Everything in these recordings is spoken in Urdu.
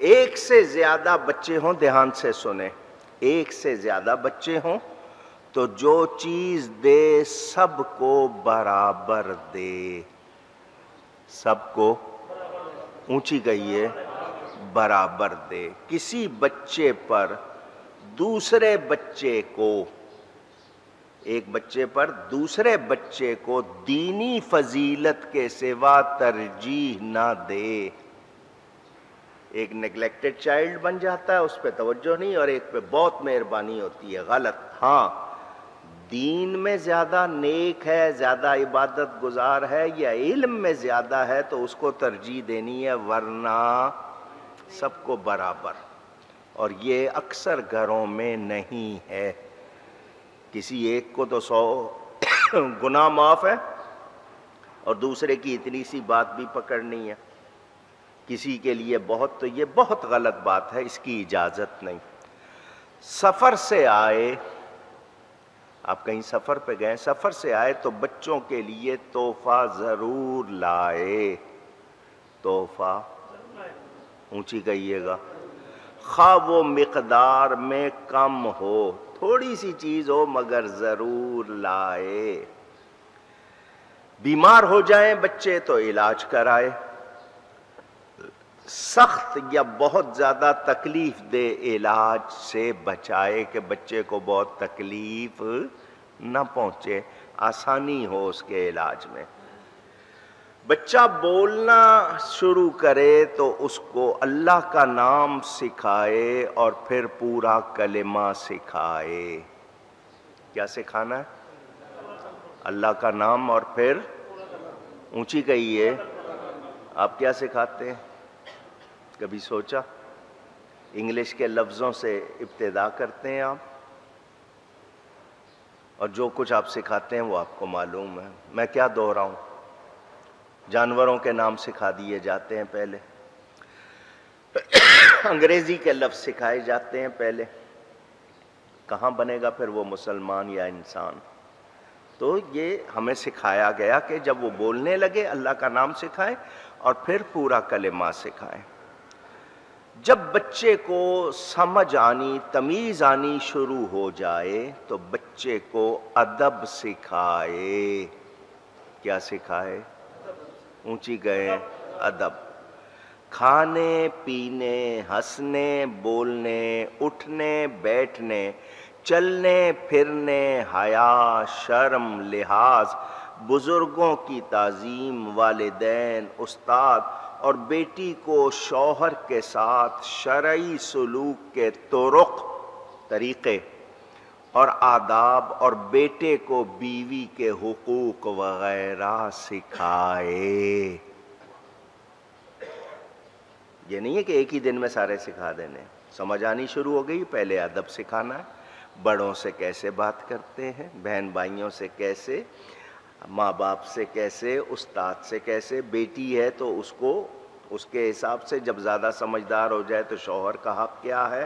ایک سے زیادہ بچے ہوں، دھیان سے سنیں، ایک سے زیادہ بچے ہوں تو جو چیز دے سب کو برابر دے، سب کو اونچی کہیے برابر دے۔ کسی بچے پر دوسرے بچے کو، ایک بچے پر دوسرے بچے کو دینی فضیلت کے سوا ترجیح نہ دے۔ ایک نیگلیکٹڈ چائلڈ بن جاتا ہے، اس پہ توجہ نہیں، اور ایک پہ بہت مہربانی ہوتی ہے، غلط۔ ہاں، دین میں زیادہ نیک ہے، زیادہ عبادت گزار ہے، یا علم میں زیادہ ہے تو اس کو ترجیح دینی ہے، ورنہ سب کو برابر۔ اور یہ اکثر گھروں میں نہیں ہے۔ کسی ایک کو تو 100 گناہ معاف ہے اور دوسرے کی اتنی سی بات بھی پکڑنی ہے، کسی کے لیے بہت، تو یہ بہت غلط بات ہے، اس کی اجازت نہیں۔ سفر سے آئے، آپ کہیں سفر پہ گئے، سفر سے آئے تو بچوں کے لیے تحفہ ضرور لائے، تحفہ اونچی کہیے گا، خواہ وہ مقدار میں کم ہو، تھوڑی سی چیز ہو مگر ضرور لائے۔ بیمار ہو جائیں بچے تو علاج کرائے، سخت یا بہت زیادہ تکلیف دہ علاج سے بچائے کہ بچے کو بہت تکلیف نہ پہنچے، آسانی ہو اس کے علاج میں۔ بچہ بولنا شروع کرے تو اس کو اللہ کا نام سکھائے اور پھر پورا کلمہ سکھائے۔ کیا سکھانا ہے؟ اللہ کا نام اور پھر اونچی کہیے، آپ کیا سکھاتے ہیں؟ کبھی سوچا؟ انگلش کے لفظوں سے ابتدا کرتے ہیں آپ، اور جو کچھ آپ سکھاتے ہیں وہ آپ کو معلوم ہے۔ میں کیا دہراؤں؟ جانوروں کے نام سکھا دیے جاتے ہیں پہلے، انگریزی کے لفظ سکھائے جاتے ہیں پہلے، کہاں بنے گا پھر وہ مسلمان یا انسان؟ تو یہ ہمیں سکھایا گیا کہ جب وہ بولنے لگے اللہ کا نام سکھائیں اور پھر پورا کلمہ سکھائیں۔ جب بچے کو سمجھ آنی، تمیز آنی شروع ہو جائے تو بچے کو ادب سکھائے۔ کیا سکھائے؟ اونچی گئے، ادب۔ کھانے پینے، ہنسنے بولنے، اٹھنے بیٹھنے، چلنے پھرنے، حیا، شرم، لحاظ، بزرگوں کی تعظیم، والدین، استاد اور بیٹی کو شوہر کے ساتھ شرعی سلوک کے طریقے اور آداب، اور بیٹے کو بیوی کے حقوق وغیرہ سکھائے۔ یہ نہیں ہے کہ ایک ہی دن میں سارے سکھا دینے، سمجھ آنی شروع ہو گئی، پہلے ادب سکھانا ہے، بڑوں سے کیسے بات کرتے ہیں، بہن بھائیوں سے کیسے، ماں باپ سے کیسے، استاد سے کیسے، بیٹی ہے تو اس کو اس کے حساب سے جب زیادہ سمجھدار ہو جائے تو شوہر کا حق کیا ہے،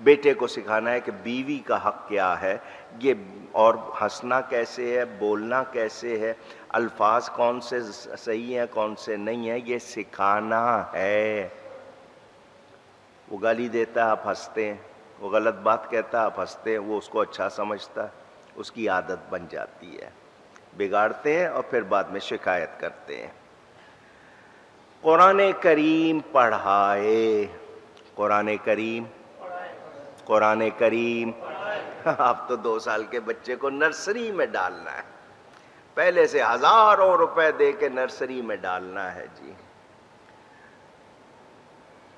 بیٹے کو سکھانا ہے کہ بیوی کا حق کیا ہے، یہ اور ہنسنا کیسے ہے، بولنا کیسے ہے، الفاظ کون سے صحیح ہیں کون سے نہیں ہیں، یہ سکھانا ہے۔ وہ گالی دیتا ہے آپ ہنستے ہیں، وہ غلط بات کہتا ہے آپ ہنستے ہیں، وہ اس کو اچھا سمجھتا ہے، اس کی عادت بن جاتی ہے، بگاڑتے ہیں اور پھر بعد میں شکایت کرتے ہیں۔ قرآن کریم پڑھائے، قرآن کریم، قرآن کریم۔ آپ تو 2 سال کے بچے کو نرسری میں ڈالنا ہے، پہلے سے ہزاروں روپے دے کے نرسری میں ڈالنا ہے جی۔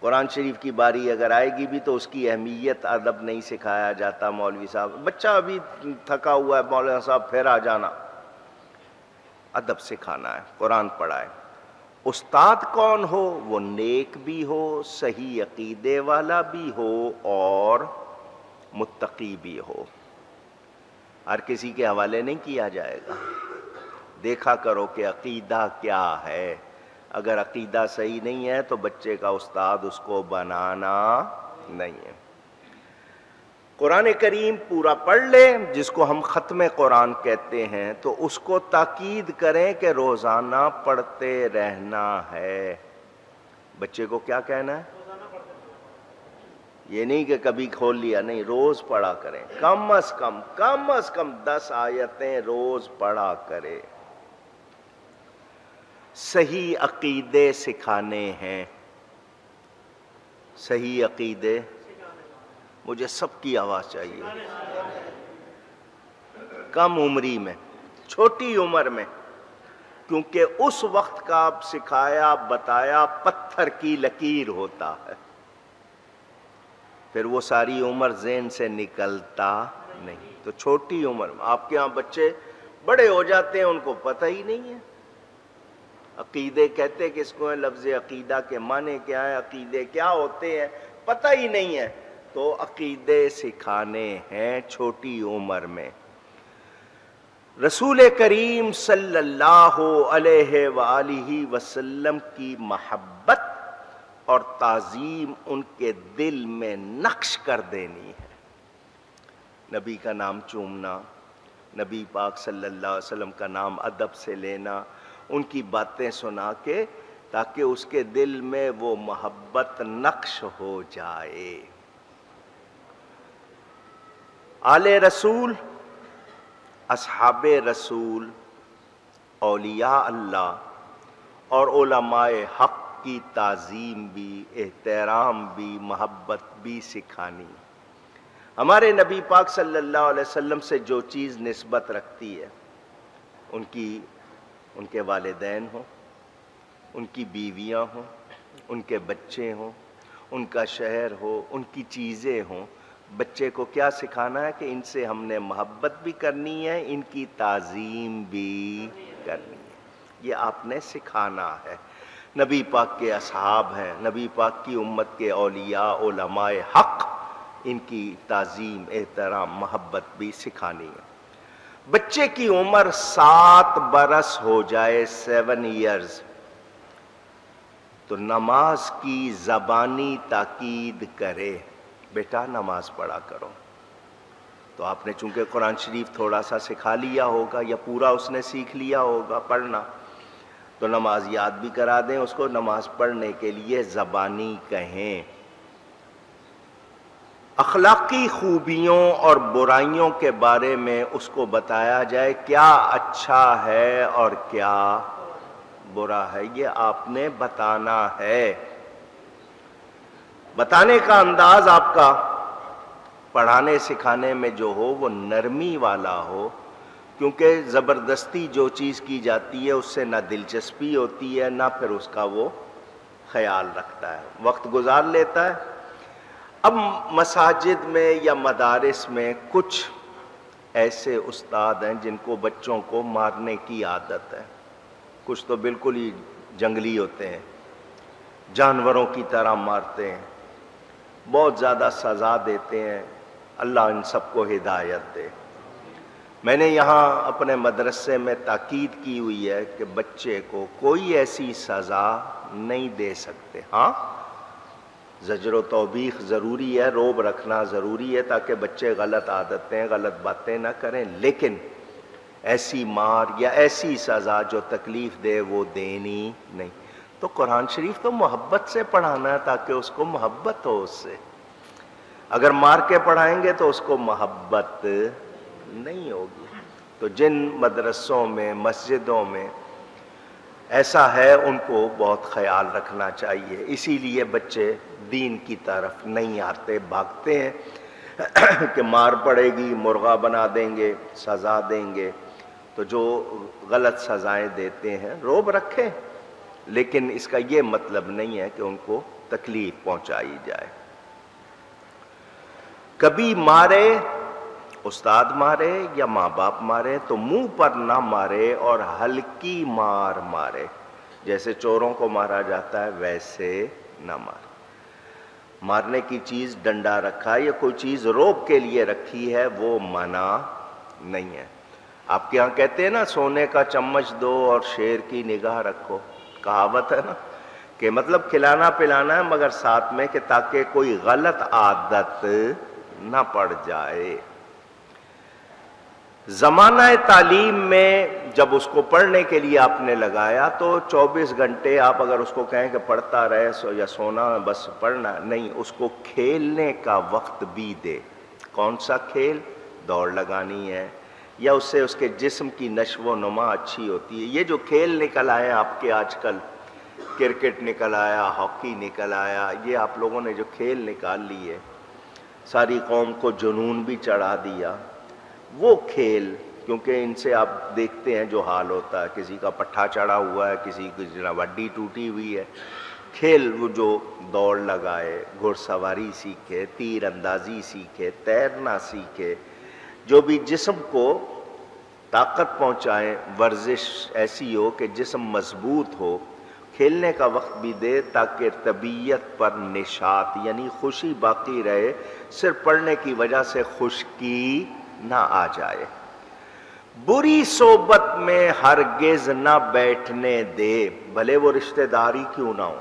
قرآن شریف کی باری اگر آئے گی بھی تو اس کی اہمیت، ادب نہیں سکھایا جاتا۔ مولوی صاحب بچہ ابھی تھکا ہوا ہے، مولانا صاحب پھر آ جانا، ادب سکھانا ہے، قرآن پڑھائے۔ استاد کون ہو؟ وہ نیک بھی ہو، صحیح عقیدے والا بھی ہو اور متقی بھی ہو۔ ہر کسی کے حوالے نہیں کیا جائے گا، دیکھا کرو کہ عقیدہ کیا ہے۔ اگر عقیدہ صحیح نہیں ہے تو بچے کا استاد اس کو بنانا نہیں ہے۔ قرآن کریم پورا پڑھ لے، جس کو ہم ختم قرآن کہتے ہیں، تو اس کو تاکید کریں کہ روزانہ پڑھتے رہنا ہے۔ بچے کو کیا کہنا ہے؟ یہ نہیں کہ کبھی کھول لیا، نہیں، روز پڑھا کریں، کم از کم 10 آیتیں روز پڑھا کرے۔ صحیح عقیدے سکھانے ہیں، صحیح عقیدے، مجھے سب کی آواز چاہیے، کم عمری میں، چھوٹی عمر میں، کیونکہ اس وقت کا سکھایا بتایا پتھر کی لکیر ہوتا ہے، پھر وہ ساری عمر ذہن سے نکلتا نہیں۔ تو چھوٹی عمر میں، آپ کے ہاں بچے بڑے ہو جاتے ہیں، ان کو پتہ ہی نہیں ہے عقیدے کہتے کس کو ہیں، لفظ عقیدہ کے معنی کیا ہے، عقیدے کیا ہوتے ہیں، پتہ ہی نہیں ہے۔ تو عقیدے سکھانے ہیں چھوٹی عمر میں۔ رسول کریم صلی اللہ علیہ وآلہ وسلم کی محبت اور تعظیم ان کے دل میں نقش کر دینی ہے۔ نبی کا نام چومنا، نبی پاک صلی اللہ علیہ وسلم کا نام ادب سے لینا، ان کی باتیں سنا کے، تاکہ اس کے دل میں وہ محبت نقش ہو جائے۔ آل رسول، اصحاب رسول، اولیاء اللہ اور علماء حق کی تعظیم بھی، احترام بھی، محبت بھی سکھانی۔ ہمارے نبی پاک صلی اللہ علیہ وسلم سے جو چیز نسبت رکھتی ہے، ان کے والدین ہوں، ان کی بیویاں ہوں، ان کے بچے ہوں، ان کا شہر ہو، ان کی چیزیں ہوں، بچے کو کیا سکھانا ہے کہ ان سے ہم نے محبت بھی کرنی ہے، ان کی تعظیم بھی کرنی ہے، یہ آپ نے سکھانا ہے۔ نبی پاک کے اصحاب ہیں، نبی پاک کی امت کے اولیاء، علماء حق، ان کی تعظیم، احترام، محبت بھی سکھانی ہے۔ بچے کی عمر 7 برس ہو جائے، 7 ایئرز، تو نماز کی زبانی تاکید کرے، بیٹا نماز پڑھا کرو۔ تو آپ نے چونکہ قرآن شریف تھوڑا سا سکھا لیا ہوگا یا پورا اس نے سیکھ لیا ہوگا پڑھنا، تو نماز یاد بھی کرا دیں اس کو، نماز پڑھنے کے لیے زبانی کہیں۔ اخلاقی خوبیوں اور برائیوں کے بارے میں اس کو بتایا جائے، کیا اچھا ہے اور کیا برا ہے، یہ آپ نے بتانا ہے۔ بتانے کا انداز آپ کا پڑھانے سکھانے میں جو ہو وہ نرمی والا ہو، کیونکہ زبردستی جو چیز کی جاتی ہے اس سے نہ دلچسپی ہوتی ہے، نہ پھر اس کا وہ خیال رکھتا ہے، وقت گزار لیتا ہے۔ اب مساجد میں یا مدارس میں کچھ ایسے استاد ہیں جن کو بچوں کو مارنے کی عادت ہے، کچھ تو بالکل ہی جنگلی ہوتے ہیں، جانوروں کی طرح مارتے ہیں، بہت زیادہ سزا دیتے ہیں، اللہ ان سب کو ہدایت دے۔ میں نے یہاں اپنے مدرسے میں تاکید کی ہوئی ہے کہ بچے کو کوئی ایسی سزا نہیں دے سکتے، ہاں زجر و توبیخ ضروری ہے، روب رکھنا ضروری ہے تاکہ بچے غلط عادتیں، غلط باتیں نہ کریں، لیکن ایسی مار یا ایسی سزا جو تکلیف دے وہ دینی نہیں۔ تو قرآن شریف تو محبت سے پڑھانا ہے تاکہ اس کو محبت ہو اس سے، اگر مار کے پڑھائیں گے تو اس کو محبت نہیں ہوگی۔ تو جن مدرسوں میں، مسجدوں میں ایسا ہے ان کو بہت خیال رکھنا چاہیے، اسی لیے بچے دین کی طرف نہیں آتے، بھاگتے ہیں کہ مار پڑے گی، مرغا بنا دیں گے، سزا دیں گے۔ تو جو غلط سزائیں دیتے ہیں روب رکھیں، لیکن اس کا یہ مطلب نہیں ہے کہ ان کو تکلیف پہنچائی جائے۔ کبھی مارے، استاد مارے یا ماں باپ مارے تو منہ پر نہ مارے اور ہلکی مار مارے، جیسے چوروں کو مارا جاتا ہے ویسے نہ مارے۔ مارنے کی چیز ڈنڈا رکھا ہے یا کوئی چیز روب کے لیے رکھی ہے وہ منع نہیں ہے۔ آپ کے ہاں کہتے ہیں نا سونے کا چمچ دو اور شیر کی نگاہ رکھو، کہاوت ہے نا، کہ مطلب کھلانا پلانا ہے مگر ساتھ میں کہ تاکہ کوئی غلط عادت نہ پڑ جائے۔ زمانہ تعلیم میں جب اس کو پڑھنے کے لیے آپ نے لگایا تو 24 گھنٹے آپ اگر اس کو کہیں کہ پڑھتا رہے یا سونا بس پڑھنا نہیں، اس کو کھیلنے کا وقت بھی دے۔ کون سا کھیل؟ دوڑ لگانی ہے، یا اس سے اس کے جسم کی نشو و نما اچھی ہوتی ہے۔ یہ جو کھیل نکل آئے آپ کے آج کل، کرکٹ نکل آیا، ہاکی نکل آیا، یہ آپ لوگوں نے جو کھیل نکال لیے، ساری قوم کو جنون بھی چڑھا دیا۔ وہ کھیل، کیونکہ ان سے آپ دیکھتے ہیں جو حال ہوتا ہے، کسی کا پٹھا چڑھا ہوا ہے، کسی کی ہڈی ٹوٹی ہوئی ہے۔ کھیل وہ جو دوڑ لگائے، گھڑ سواری سیکھے، تیر اندازی سیکھے، تیرنا سیکھے، جو بھی جسم کو طاقت پہنچائیں، ورزش ایسی ہو کہ جسم مضبوط ہو، کھیلنے کا وقت بھی دے تاکہ طبیعت پر نشاط یعنی خوشی باقی رہے، صرف پڑھنے کی وجہ سے خشکی نہ آ جائے۔ بری صحبت میں ہرگز نہ بیٹھنے دے، بھلے وہ رشتہ داری کیوں نہ ہو۔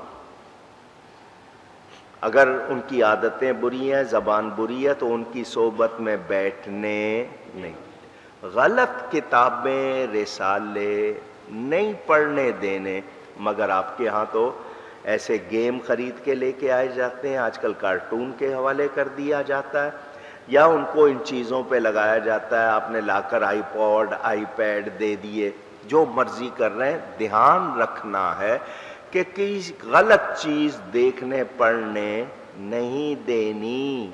اگر ان کی عادتیں بری ہیں، زبان بری ہے، تو ان کی صحبت میں بیٹھنے نہیں۔ غلط کتابیں، رسالے نہیں پڑھنے دینے، مگر آپ کے ہاں تو ایسے گیم خرید کے لے کے آئے جاتے ہیں، آج کل کارٹون کے حوالے کر دیا جاتا ہے، یا ان کو ان چیزوں پہ لگایا جاتا ہے، آپ نے لا کر آئی پوڈ، آئی پیڈ دے دیے، جو مرضی کر رہے ہیں۔ دھیان رکھنا ہے کہ کسی غلط چیز دیکھنے پڑھنے نہیں دینی۔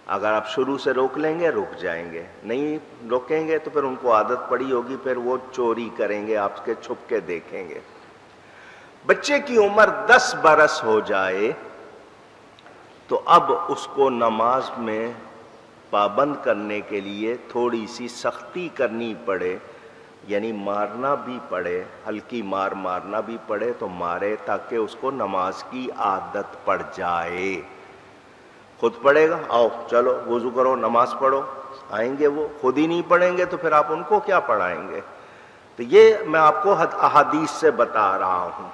اگر آپ شروع سے روک لیں گے رک جائیں گے، نہیں روکیں گے تو پھر ان کو عادت پڑی ہوگی، پھر وہ چوری کریں گے، آپ کے چھپ کے دیکھیں گے۔ بچے کی عمر 10 برس ہو جائے تو اب اس کو نماز میں پابند کرنے کے لیے تھوڑی سی سختی کرنی پڑے، یعنی مارنا بھی پڑے، ہلکی مار مارنا بھی پڑے تو مارے، تاکہ اس کو نماز کی عادت پڑ جائے۔ خود پڑھے گا، آؤ چلو وضو کرو نماز پڑھو، آئیں گے وہ، خود ہی نہیں پڑھیں گے تو پھر آپ ان کو کیا پڑھائیں گے؟ تو یہ میں آپ کو احادیث سے بتا رہا ہوں۔